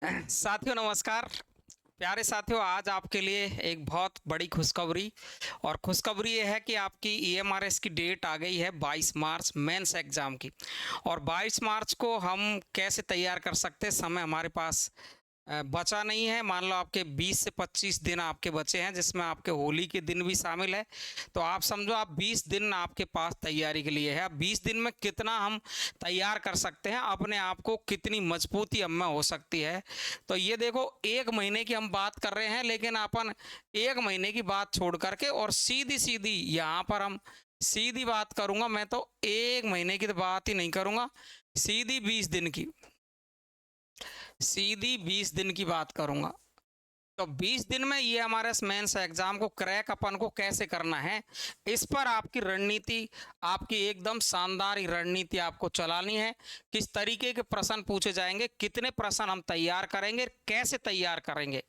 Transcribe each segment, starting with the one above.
साथियों नमस्कार। प्यारे साथियों, आज आपके लिए एक बहुत बड़ी खुशखबरी। और खुशखबरी ये है कि आपकी ईएमआरएस की डेट आ गई है 22 मार्च मेंस एग्ज़ाम की। और 22 मार्च को हम कैसे तैयार कर सकते हैं, समय हमारे पास बचा नहीं है। मान लो आपके 20 से 25 दिन आपके बचे हैं, जिसमें आपके होली के दिन भी शामिल है। तो आप समझो, आप 20 दिन आपके पास तैयारी के लिए है। अब 20 दिन में कितना हम तैयार कर सकते हैं अपने आप को, कितनी मजबूती हम में हो सकती है। तो ये देखो, 1 महीने की हम बात कर रहे हैं, लेकिन अपन 1 महीने की बात छोड़ करके और सीधी सीधी यहाँ पर हम सीधी बात करूंगा। मैं तो 1 महीने की तो बात ही नहीं करूंगा, सीधी 20 दिन की, सीधी 20 दिन की बात करूंगा। तो 20 दिन में ये हमारे मेंस एग्जाम को क्रैक अपन को कैसे करना है, इस पर आपकी रणनीति, आपकी एकदम शानदार रणनीति आपको चलानी है। किस तरीके के प्रश्न पूछे जाएंगे, कितने प्रश्न हम तैयार करेंगे, कैसे तैयार करेंगे।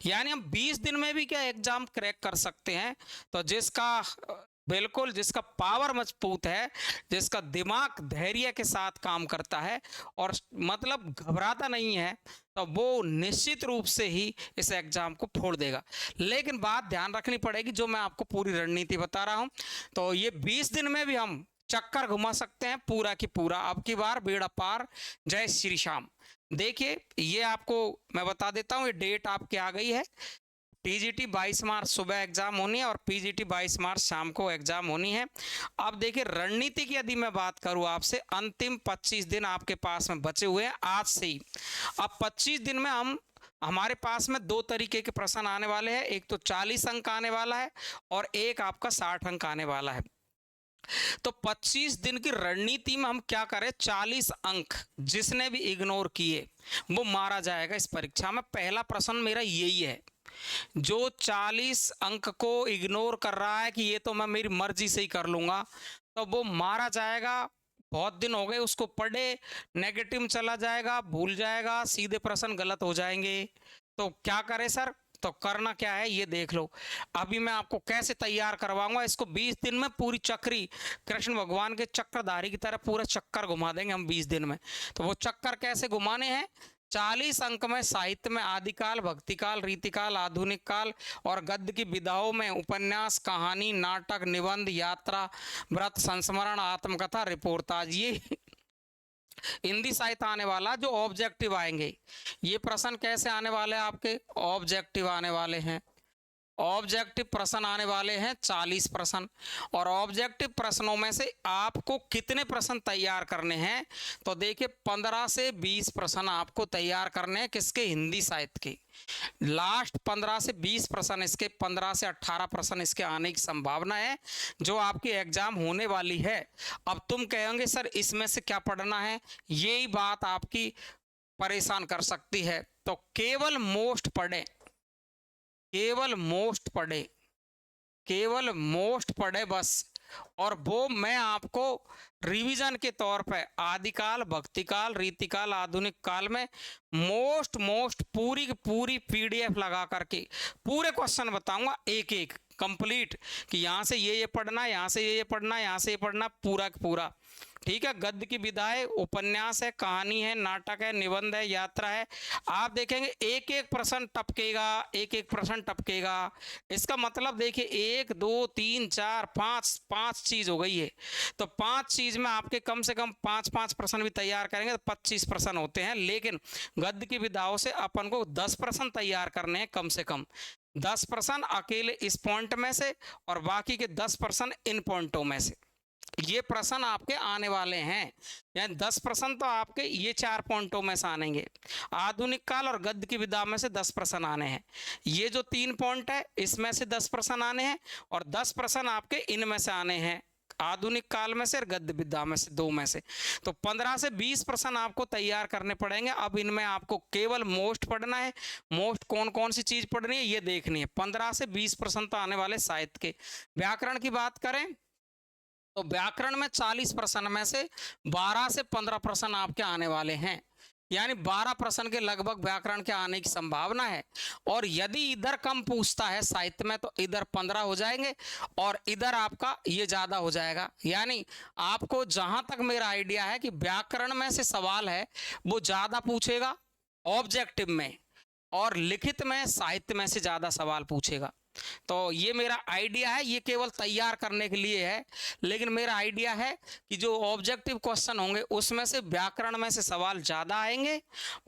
यानी हम 20 दिन में भी क्या एग्जाम क्रैक कर सकते हैं। तो जिसका बिल्कुल, जिसका पावर मजबूत है, जिसका दिमाग धैर्य के साथ काम करता है और मतलब घबराता नहीं है, तो वो निश्चित रूप से ही इस एग्जाम को फोड़ देगा। लेकिन बात ध्यान रखनी पड़ेगी, जो मैं आपको पूरी रणनीति बता रहा हूं, तो ये 20 दिन में भी हम चक्कर घुमा सकते हैं पूरा की पूरा। अब की बार बेड़ा पार, जय श्री श्याम। देखिए, ये आपको मैं बता देता हूँ, ये डेट आपकी आ गई है। टीजीटी 22 मार्च सुबह एग्जाम होनी है और पीजीटी 22 मार्च शाम को एग्जाम होनी है। अब देखिए, रणनीति की यदि मैं बात करूं आपसे, अंतिम 25 दिन आपके पास में बचे हुए हैं आज से ही। अब 25 दिन में हमारे पास में दो तरीके के प्रश्न आने वाले हैं। एक तो 40 अंक आने वाला है और एक आपका 60 अंक आने वाला है। तो 25 दिन की रणनीति में हम क्या करें, 40 अंक जिसने भी इग्नोर किए वो मारा जाएगा इस परीक्षा में। पहला प्रश्न मेरा यही है, जो 40 अंक को इग्नोर कर रहा है कि ये तो मैं मेरी मर्जी से ही कर लूंगा, तो वो मारा जाएगा। बहुत दिन हो गए उसको पढ़े, नेगेटिव चला जाएगा, भूल जाएगा, सीधे प्रश्न गलत हो जाएंगे। तो क्या करें सर, तो करना क्या है ये देख लो। अभी मैं आपको कैसे तैयार करवाऊंगा इसको। 20 दिन में पूरी चक्री, कृष्ण भगवान के चक्रधारी की तरह पूरा चक्कर घुमा देंगे हम 20 दिन में। तो वो चक्कर कैसे घुमाने हैं, 40 अंक में साहित्य में आदिकाल, भक्तिकाल, रीतिकाल, आधुनिक काल और गद्य की विधाओं में उपन्यास, कहानी, नाटक, निबंध, यात्रा, व्रत, संस्मरण, आत्मकथा, रिपोर्टाज, ये हिंदी साहित्य आने वाला। जो ऑब्जेक्टिव आएंगे, ये प्रश्न कैसे आने वाले हैं आपके, ऑब्जेक्टिव आने वाले हैं। ऑब्जेक्टिव प्रश्न आने वाले हैं 40 प्रश्न। और ऑब्जेक्टिव प्रश्नों में से आपको कितने प्रश्न तैयार करने हैं, तो देखिए 15 से 20 प्रश्न आपको तैयार करने हैं। किसके, हिंदी साहित्य के। लास्ट 15 से 20 प्रश्न इसके, 15 से 18 प्रश्न इसके आने की संभावना है जो आपकी एग्जाम होने वाली है। अब तुम कहोगे सर इसमें से क्या पढ़ना है, यही बात आपकी परेशान कर सकती है। तो केवल मोस्ट पढ़ें, केवल मोस्ट पढ़े, केवल मोस्ट पढ़े बस। और वो मैं आपको रिवीजन के तौर पे आदिकाल, भक्तिकाल, रीतिकाल, आधुनिक काल में मोस्ट मोस्ट पूरी की पूरी पीडीएफ लगा करके पूरे क्वेश्चन बताऊंगा, एक एक कंप्लीट, कि यहाँ से ये पढ़ना, यहाँ से ये पढ़ना, यहाँ से ये पढ़ना, पूरा का पूरा। ठीक है, गद्य की विधाएं, उपन्यास है, कहानी है, नाटक है, निबंध है, यात्रा है। आप देखेंगे एक एक प्रश्न टपकेगा, एक एक प्रश्न टपकेगा। इसका मतलब देखिए, 1 2 3 4 5 5 चीज हो गई है। तो 5 चीज में आपके कम से कम 5 प्रश्न भी तैयार करेंगे तो 25 प्रश्न होते हैं। लेकिन गद्य की विधाओं से अपन को 10 प्रश्न तैयार करने हैं, कम से कम 10 प्रश्न अकेले इस पॉइंट में से और बाकी के 10 प्रश्न इन पॉइंटों में से। ये प्रश्न आपके आने वाले हैं, यानी 10 प्रश्न तो आपके ये 4 पॉइंटों में से आनेंगे। आधुनिक काल और गद्य की विधा में से 10 प्रश्न आने हैं। ये जो 3 पॉइंट है इसमें से 10 प्रश्न आने हैं और 10 प्रश्न आपके इनमें से आने हैं, आधुनिक काल में से और गद्य विधा में से, दो में से। तो 15 से 20 प्रश्न आपको तैयार करने पड़ेंगे। अब इनमें आपको केवल मोस्ट पढ़ना है। मोस्ट कौन कौन सी चीज पढ़नी है ये देखनी है। 15 से 20 प्रश्न तो आने वाले साहित्य के। व्याकरण की बात करें तो व्याकरण में 40 प्रश्न में से 12 से 15 प्रश्न आपके आने वाले हैं, यानी 12 प्रश्न के लगभग व्याकरण के आने की संभावना है। और यदि इधर कम पूछता है साहित्य में तो इधर 15 हो जाएंगे और इधर आपका ये ज्यादा हो जाएगा। यानी आपको जहां तक मेरा आइडिया है कि व्याकरण में से सवाल है वो ज्यादा पूछेगा ऑब्जेक्टिव में और लिखित में, साहित्य में से ज़्यादा सवाल पूछेगा। तो ये मेरा आइडिया है, ये केवल तैयार करने के लिए है, लेकिन मेरा आइडिया है कि जो ऑब्जेक्टिव क्वेश्चन होंगे उसमें से व्याकरण में से सवाल ज़्यादा आएंगे,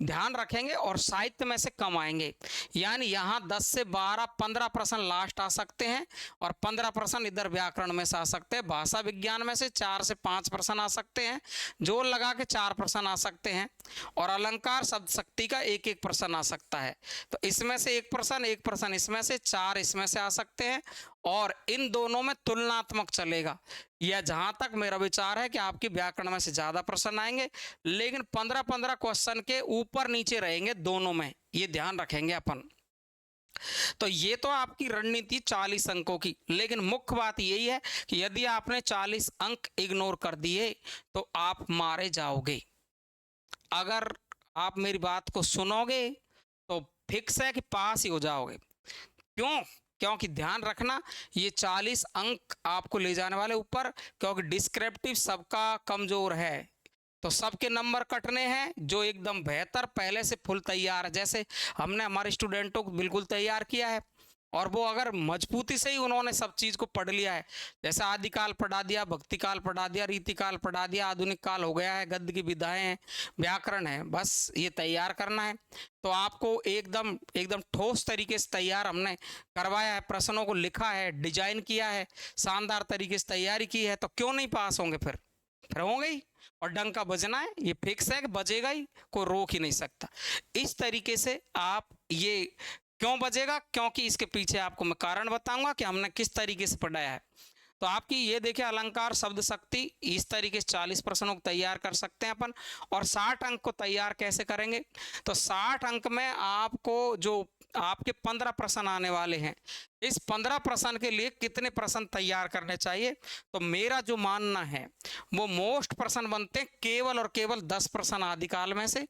ध्यान रखेंगे, और साहित्य में से कम आएंगे। यानी यहाँ 10 से 12 15 प्रश्न लास्ट आ सकते हैं और 15 प्रश्न इधर व्याकरण में से आ सकते हैं। भाषा विज्ञान में से 4 से 5 प्रश्न आ सकते हैं, जोड़ लगा के 4 प्रश्न आ सकते हैं, और अलंकार शब्द शक्ति का एक एक प्रश्न आ सकता है। तो इसमें से एक प्रश्न इसमें से, 4 इसमें से आ सकते हैं, और इन दोनों में तुलनात्मक चलेगा। यह जहां तक मेरा विचार है कि आपकी व्याकरण में से ज्यादा प्रश्न आएंगे, लेकिन 15-15 क्वेश्चन के ऊपर नीचे रहेंगे दोनों में, ये ध्यान रखेंगे अपन। तो ये तो आपकी रणनीति 40 अंकों की, लेकिन मुख्य बात यही है कि यदि आपने 40 अंक इग्नोर कर दिए तो आप मारे जाओगे। अगर आप मेरी बात को सुनोगे तो फिक्स है कि पास ही हो जाओगे। क्यों? क्योंकि ध्यान रखना, ये 40 अंक आपको ले जाने वाले ऊपर, क्योंकि डिस्क्रिप्टिव सबका कमजोर है, तो सबके नंबर कटने हैं। जो एकदम बेहतर पहले से फुल तैयार है, जैसे हमने हमारे स्टूडेंटों को बिल्कुल तैयार किया है, और वो अगर मजबूती से ही उन्होंने सब चीज़ को पढ़ लिया है, जैसे आदिकाल पढ़ा दिया, भक्तिकाल पढ़ा दिया, रीतिकाल पढ़ा दिया, आधुनिक काल हो गया है, गद्य की विधाएं हैं, व्याकरण है, बस ये तैयार करना है। तो आपको एकदम एकदम ठोस तरीके से तैयार हमने करवाया है, प्रश्नों को लिखा है, डिजाइन किया है, शानदार तरीके से तैयारी की है, तो क्यों नहीं पास होंगे? फिर होंगे ही, और डंका बजना है, ये फिक्स है कि बजेगा ही, कोई रोक ही नहीं सकता। इस तरीके से आप ये क्यों बजेगा, क्योंकि इसके पीछे आपको मैं कारण बताऊंगा कि हमने किस तरीके से पढ़ाया है। तो आपकी ये देखिए, अलंकार शब्द शक्ति, इस तरीके से 40 प्रश्नों को तैयार कर सकते हैं अपन। और 60 अंक को तैयार कैसे करेंगे? तो 60 अंक में आपको जो आपके 15 प्रश्न आने वाले हैं, इस 15 प्रश्न के लिए कितने प्रश्न तैयार करने चाहिए? तो मेरा जो मानना है, वो मोस्ट प्रश्न बनते हैं केवल और केवल 10 प्रश्न आदिकाल में से,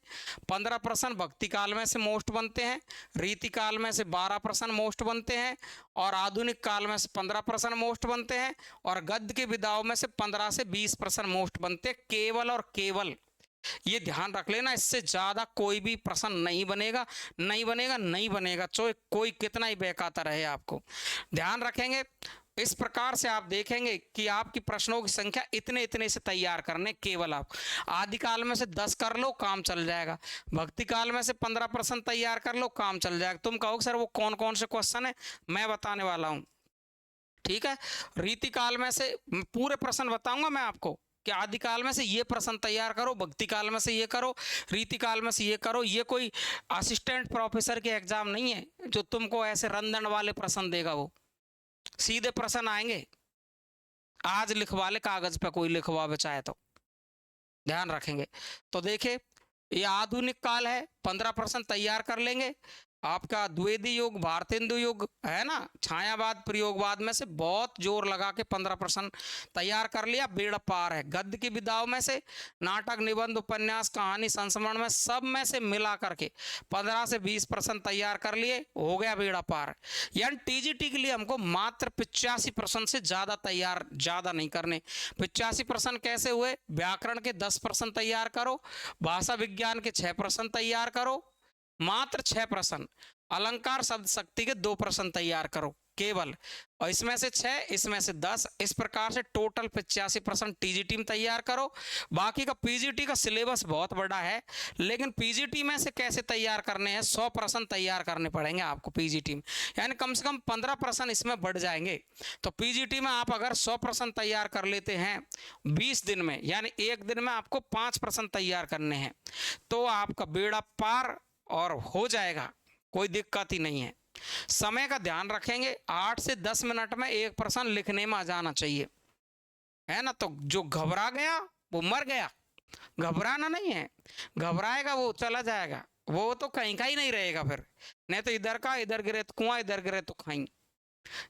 15 प्रश्न भक्ति काल में से मोस्ट बनते हैं, रीति काल में से 12 प्रश्न मोस्ट बनते हैं, और आधुनिक काल में से 15 प्रश्न मोस्ट बनते हैं, और गद्य की विधाओं में से 15 से 20 प्रश्न मोस्ट बनते हैं, केवल और केवल। ये ध्यान रख लेना, इससे ज्यादा कोई भी प्रश्न नहीं बनेगा, नहीं बनेगा, नहीं बनेगा, चाहे कोई कितना ही बहकाता रहे। आपको ध्यान रखेंगे, इस प्रकार से आप देखेंगे कि आपकी प्रश्नों की संख्या इतने इतने से तैयार करने, केवल आप आदिकाल में से 10 कर लो, काम चल जाएगा, भक्ति काल में से 15 प्रश्न तैयार कर लो, काम चल जाएगा। तुम कहोगे सर वो कौन कौन से क्वेश्चन है, मैं बताने वाला हूं, ठीक है। रीति काल में से पूरे प्रश्न बताऊंगा मैं आपको कि आदिकाल में से ये प्रश्न तैयार करो, भक्ति काल में से ये करो, रीति काल में से ये करो। ये कोई असिस्टेंट प्रोफेसर के एग्जाम नहीं है जो तुमको ऐसे रंदन वाले प्रश्न देगा, वो सीधे प्रश्न आएंगे। आज लिखवा ले कागज पे, कोई लिखवा बचाए तो ध्यान रखेंगे। तो देखिए, ये आधुनिक काल है, 15 प्रश्न तैयार कर लेंगे। आपका द्विवेदी युग, भारतेंदु युग है ना, छायावाद प्रयोगवाद में से बहुत जोर लगा के 15 प्रश्न तैयार कर लिया, बेड़ा पार है। गद्य की विधाओं में से, नाटक, निबंध, उपन्यास, कहानी, संस्मरण में, सब में से मिला करके 15 से 20 प्रश्न तैयार कर लिए, हो गया बेड़ा पार। यानी टीजीटी के लिए हमको मात्र 85 प्रश्न से ज्यादा तैयार, ज्यादा नहीं करने। 85 प्रश्न कैसे हुए? व्याकरण के 10 प्रश्न तैयार करो, भाषा विज्ञान के 6 प्रश्न तैयार करो, मात्र 6 प्रश्न, अलंकार शब्द शक्ति के 2 प्रश्न तैयार करो केवल, और इसमें से 6, इसमें से 10, इस प्रकार से टोटल 85 प्रश्न टीजीटी में तैयार करो। बाकी का पीजीटी का सिलेबस बहुत बड़ा है, लेकिन पीजीटी में से कैसे तैयार करने हैं, 100 प्रश्न तैयार करने पड़ेंगे आपको पीजीटी में, यानी कम से कम 15 प्रश्न इसमें बढ़ जाएंगे। तो पीजीटी में आप अगर 100 प्रश्न तैयार कर लेते हैं 20 दिन में, यानी एक दिन में आपको 5 प्रश्न तैयार करने हैं, तो आपका बेड़ा पार और हो जाएगा, कोई दिक्कत ही नहीं है। समय का ध्यान रखेंगे, 8 से 10 मिनट में एक प्रश्न लिखने में आ जाना चाहिए, है ना। तो जो घबरा गया वो मर गया, घबराना नहीं है, घबराएगा वो चला जाएगा, वो तो कहीं का ही नहीं रहेगा फिर, नहीं तो इधर का इधर गिरे तो कुआं, इधर गिरे तो खाई।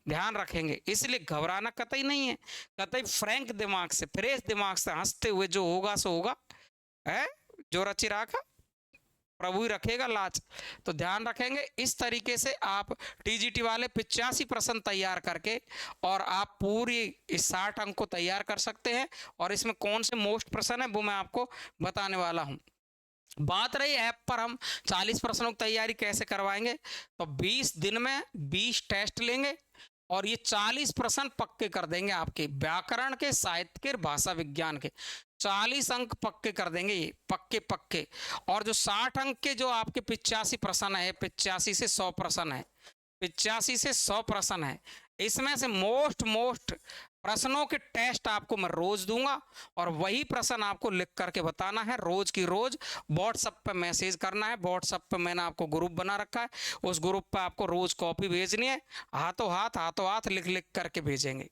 ध्यान रखेंगे, इसलिए घबराना कतई नहीं है, कतई फ्रैंक दिमाग से, फ्रेश दिमाग से, हंसते हुए जो होगा सो होगा, है जो रची राखा प्रभु ही रखेगा लाज। तो ध्यान रखेंगे, इस तरीके से आप टीजीटी वाले 85 प्रश्न तैयार करके और आप पूरी इस 60 अंक को तैयार कर सकते हैं। और इसमें कौन से मोस्ट प्रश्न है वो मैं आपको बताने वाला हूं। बात रही ऐप पर हम 40 प्रश्नों की तैयारी कैसे करवाएंगे, तो 20 दिन में 20 टेस्ट लेंगे और ये 40 प्रश्न पक्के कर देंगे आपके व्याकरण के, साहित्य के, भाषा विज्ञान के 40 अंक पक्के कर देंगे, ये पक्के पक्के। और जो 60 अंक के जो आपके 85 प्रश्न है, 85 से 100 प्रश्न है, 85 से 100 प्रश्न है, इसमें से मोस्ट प्रश्नों के टेस्ट आपको मैं रोज दूंगा और वही प्रश्न आपको लिख करके बताना है रोज की रोज। व्हाट्सएप पे मैसेज करना है, व्हाट्सएप पे मैंने आपको ग्रुप बना रखा है, उस ग्रुप पे आपको रोज कॉपी भेजनी है, हाथों हाथ लिख लिख करके भेजेंगे।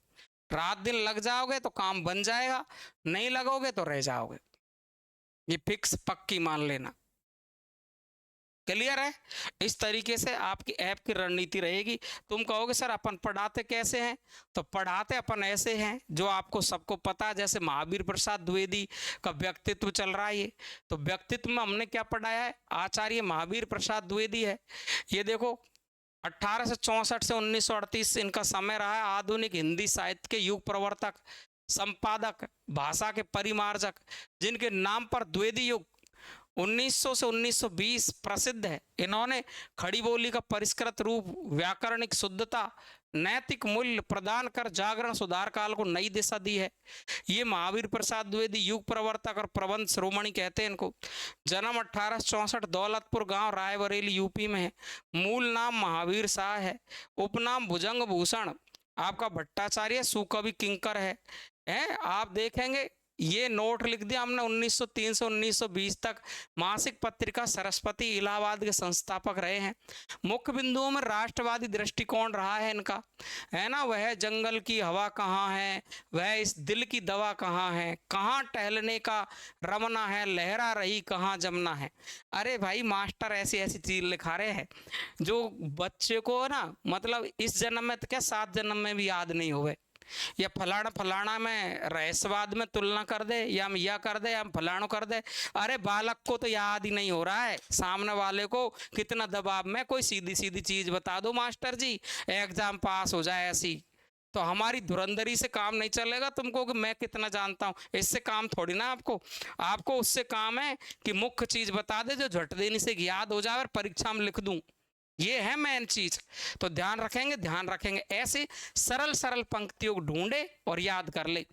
रात दिन लग जाओगे तो काम बन जाएगा, नहीं लगोगे तो रह जाओगे, ये फिक्स पक्की मान लेना। क्लियर है? इस तरीके से आपकी ऐप की रणनीति रहेगी। तुम कहोगे सर अपन पढ़ाते कैसे हैं, तो पढ़ाते अपन ऐसे हैं जो आपको सबको पता है। जैसे महावीर प्रसाद द्विवेदी का व्यक्तित्व चल रहा है, ये तो व्यक्तित्व में हमने क्या पढ़ाया है, आचार्य महावीर प्रसाद द्विवेदी है। ये देखो 1864 से 1938 इनका समय रहा है। आधुनिक हिंदी साहित्य के युग प्रवर्तक, संपादक, भाषा के परिमार्जक, जिनके नाम पर द्विवेदी युग 1900 से 1920 प्रसिद्ध है। इन्होंने खड़ी बोली का परिष्कृत रूप, व्याकरणिक शुद्धता, नैतिक मूल्य प्रदान कर जागरण सुधार काल को नई दिशा दी है। ये महावीर प्रसाद द्विवेदी युग प्रवर्तक और प्रबंध शिरोमणि कहते हैं इनको। जन्म 1864, दौलतपुर गांव, रायबरेली यूपी में है। मूल नाम महावीर शाह है, उपनाम भुजंग भूषण आपका भट्टाचार्य, सुकवि किंकर है। आप देखेंगे ये नोट लिख दिया हमने 1903 से 1920 तक मासिक पत्रिका सरस्वती इलाहाबाद के संस्थापक रहे हैं। मुख्य बिंदुओं में राष्ट्रवादी दृष्टिकोण रहा है इनका, है ना। वह जंगल की हवा कहाँ है, वह इस दिल की दवा कहाँ है, कहाँ टहलने का रमना है, लहरा रही कहाँ जमना है। अरे भाई मास्टर ऐसी ऐसी चीज लिखा रहे हैं जो बच्चे को ना मतलब इस जन्म में तो क्या 7 जन्म में भी याद नहीं हुए। या फलाना फलाना में रहस्यवाद में तुलना कर दे, या हम यह कर दे, या हम फलानो कर दे। अरे बालक को तो याद ही नहीं हो रहा है, सामने वाले को कितना दबाव में कोई सीधी सीधी चीज बता दो मास्टर जी, एग्जाम पास हो जाए ऐसी। तो हमारी धुरंधरी से काम नहीं चलेगा। तुमको कि मैं कितना जानता हूँ, इससे काम थोड़ी ना। आपको उससे काम है कि मुख्य चीज बता दे जो झट देने से याद हो जाए और परीक्षा में लिख दूं। ये है मेन चीज। तो ध्यान रखेंगे ऐसे सरल सरल पंक्तियों को ढूंढे और याद कर ले।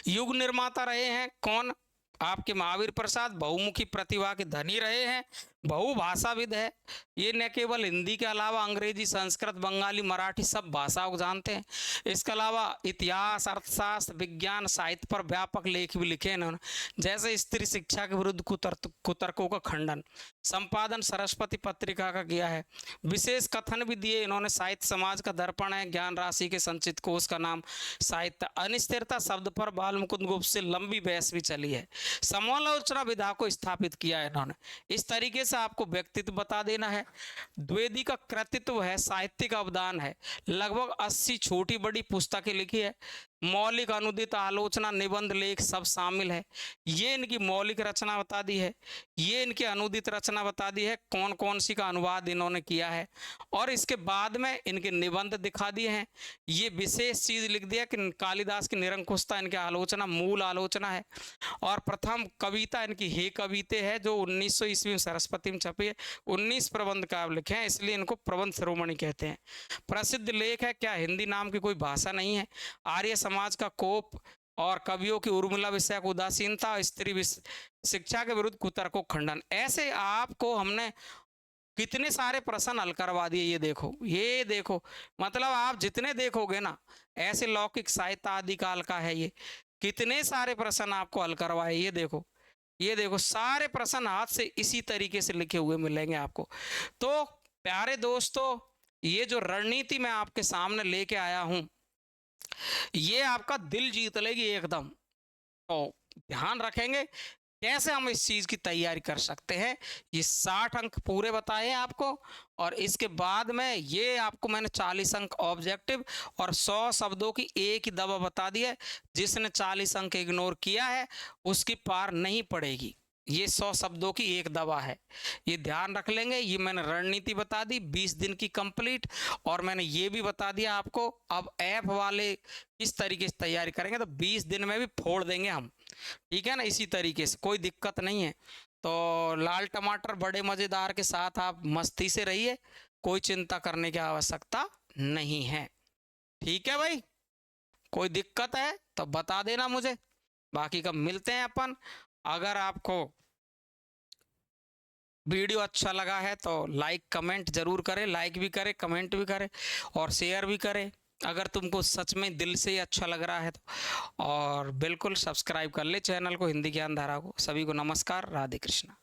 युग निर्माता रहे हैं कौन, आपके महावीर प्रसाद बहुमुखी प्रतिभा के धनी रहे हैं, बहुभाषाविद है। ये न केवल हिंदी के अलावा अंग्रेजी, संस्कृत, बंगाली, मराठी सब भाषाओं को जानते हैं। इसके अलावा इतिहास, अर्थशास्त्र, विज्ञान, साहित्य पर व्यापक लेख भी लिखे इन्होंने, जैसे स्त्री शिक्षा के विरुद्ध कुतर्कों का खंडन, संपादन सरस्वती पत्रिका का किया है। विशेष कथन भी दिए इन्होंने, साहित्य समाज का दर्पण है, ज्ञान राशि के संचित कोष का नाम साहित्य, अनिश्चितता शब्द पर बाल मुकुंद गुप्त से लंबी बहस भी चली है। समालोचना विधा को स्थापित किया है इन्होंने। इस तरीके से आपको व्यक्तित्व बता देना है। द्विवेदी का कृतित्व है, साहित्यिक अवदान है, लगभग 80 छोटी बड़ी पुस्तकें लिखी है, मौलिक, अनुदित, आलोचना, निबंध, लेख सब शामिल है। ये इनकी मौलिक रचना बता दी है, ये इनकी अनुदित रचना बता दी है, कौन कौन सी का अनुवाद इन्होंने किया है, और इसके बाद में इनके निबंध दिखा दिए हैं। ये विशेष चीज लिख दिया कि कालिदास की निरंकुशता इनकी आलोचना, मूल आलोचना है। और प्रथम कविता इनकी हे कविते है, जो 1900 ईस्वी में सरस्वती में छपी है। 19 प्रबंध काव्य लिखे हैं, इसलिए इनको प्रबंध शिरोमणि कहते हैं। प्रसिद्ध लेख है, क्या हिंदी नाम की कोई भाषा नहीं है, आर्य समाज का कोप और कवियों की उर्मिला विषयक उदासीनता, स्त्री शिक्षा के विरुद्ध कुतर्कों खंडन। ऐसे आपको हमने कितने सारे प्रश्न हल करवा दिए। ये देखो मतलब आप जितने देखोगे ना, ऐसे लौकिक साहित्य आदि काल का है ये, कितने सारे प्रश्न आपको हल करवाए। ये देखो सारे प्रश्न हाथ से इसी तरीके से लिखे हुए मिलेंगे आपको। तो प्यारे दोस्तों, ये जो रणनीति मैं आपके सामने लेके आया हूं, ये आपका दिल जीत लेगी एकदम। तो ध्यान रखेंगे कैसे हम इस चीज की तैयारी कर सकते हैं। ये 60 अंक पूरे बताए हैं आपको, और इसके बाद में ये आपको मैंने 40 अंक ऑब्जेक्टिव और 100 शब्दों की एक ही दवा बता दी है। जिसने 40 अंक इग्नोर किया है उसकी पार नहीं पड़ेगी। ये 100 शब्दों की एक दवा है, ये ध्यान रख लेंगे। ये मैंने रणनीति बता दी 20 दिन की कंप्लीट, और मैंने ये भी बता दिया आपको अब ऐप वाले किस तरीके से तैयारी करेंगे। तो 20 दिन में भी फोड़ देंगे हम, ठीक है ना। इसी तरीके से कोई दिक्कत नहीं है। तो लाल टमाटर बड़े मज़ेदार के साथ आप मस्ती से रहिए, कोई चिंता करने की आवश्यकता नहीं है। ठीक है भाई, कोई दिक्कत है तो बता देना मुझे, बाकी कब मिलते हैं अपन। अगर आपको वीडियो अच्छा लगा है तो लाइक कमेंट जरूर करें, लाइक भी करें, कमेंट भी करें और शेयर भी करें अगर तुमको सच में दिल से ही अच्छा लग रहा है तो। और बिल्कुल सब्सक्राइब कर ले चैनल को, हिंदी ज्ञान धारा को। सभी को नमस्कार, राधे कृष्णा।